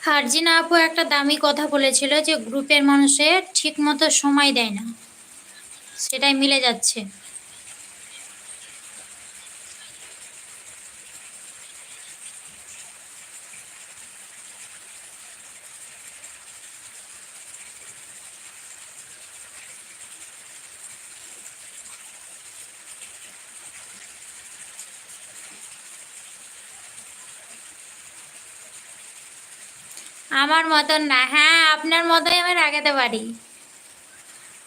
হারজিনা আপু একটা দামি কথা বলেছিল যে গ্রুপের মানুষের ঠিক মতো সময় দেয় না, সেটাই মিলে যাচ্ছে। আমার মতন না, হ্যাঁ আপনার মতোই আমি রাগাতে পারি,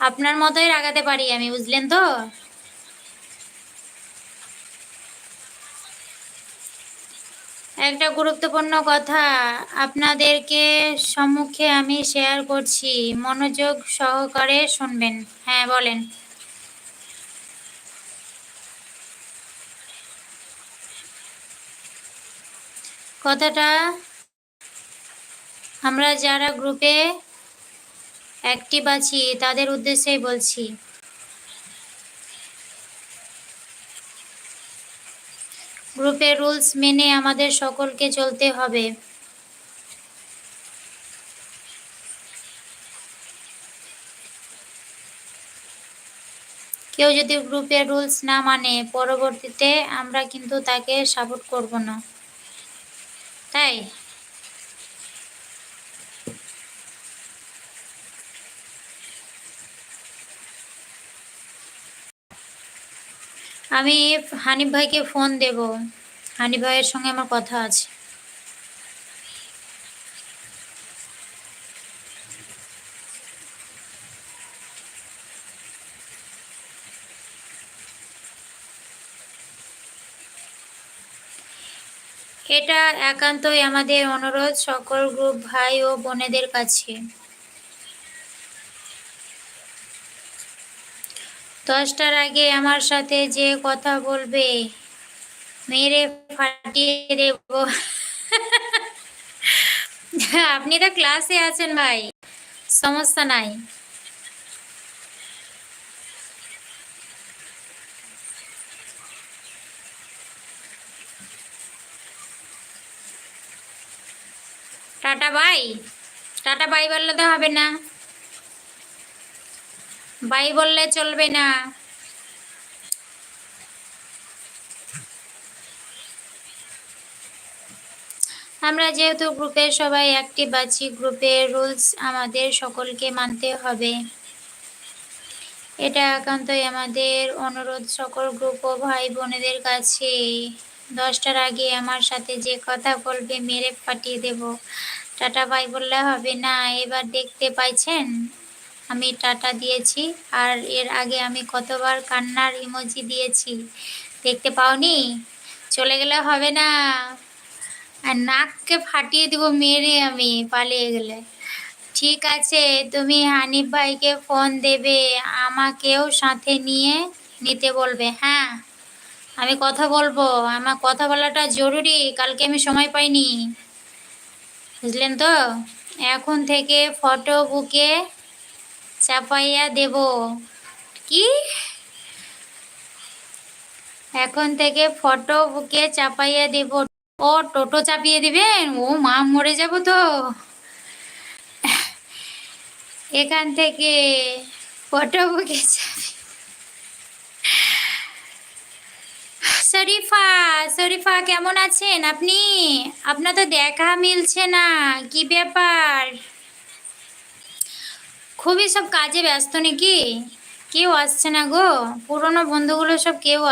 আপনার মতোই রাগাতে পারি আমি, বুঝলেন তো। একটা গুরুত্বপূর্ণ কথা আপনাদেরকে সম্মুখে আমি শেয়ার করছি, মনোযোগ সহকারে শুনবেন। হ্যাঁ বলেন। কথাটা আমরা যারা গ্রুপে অ্যাক্টিভ আছি তাদের উদ্দেশ্যেই বলছি। গ্রুপের রুলস মেনে আমাদের সকলকে চলতে হবে। কেউ যদি গ্রুপের রুলস না মানে পরবর্তীতে আমরা কিন্তু তাকে সাপোর্ট করব না, তাই আমি হানিফ ভাইকে ফোন দেব, হানিফ ভাইয়ের সঙ্গে আমার কথা আছে। এটা একান্তই আমাদের অনুরোধ সকল গ্রুপ ভাই ও বোনেদের কাছে। 10টার আগে আমার সাথে যে কথা বলবে মেরে ফাটিয়ে দেব। আপনি তো ক্লাসে আছেন ভাই, সমস্যা নাই। টাটা বাই, টাটা বাই বললে তো হবে না, বাই বললে চলবে না। আমরা যেহেতু গ্রুপের সবাই অ্যাক্টিভ আছি, গ্রুপের রুলস আমাদের সকলকে মানতে হবে। এটা একান্তই আমাদের অনুরোধ সকল গ্রুপ ও ভাই বোনেদের কাছে। 10টার আগে আমার সাথে যে কথা বলবে মেরে পাঠিয়ে দেব। টাটা বাই বললে হবে না। এবার দেখতে পাইছেন আমি টাটা দিয়েছি, আর এর আগে আমি কতবার কান্নার ইমোজি দিয়েছি, দেখতে পাওনি? চলে গেলে হবে না, আর নাককে ফাটিয়ে দিব মেরে আমি পালিয়ে গেলে। ঠিক আছে, তুমি হানিফ ভাইকে ফোন দেবে, আমাকেও সাথে নিয়ে নিতে বলবে। হ্যাঁ আমি কথা বলবো, আমার কথা বলাটা জরুরি, কালকে আমি সময় পাইনি, বুঝলেন তো। এখন থেকে ফটো বুকে চাপাইয়া দেব। কি? এখন থেকে ফটো বুকে চাপাইয়া দেব। ও টোটো চাপিয়ে দিবেন? ও মা, মরে যাব তো। এখান থেকে ফটো বুকে শরীফা, শরীফা কেমন আছেন আপনি? আপনার তো দেখা মিলছে না, কি ব্যাপার? খুবই সব কাজে ব্যস্ত নাকি? কেউ আসছে না গো, পুরনো বন্ধুগুলো সব কেউ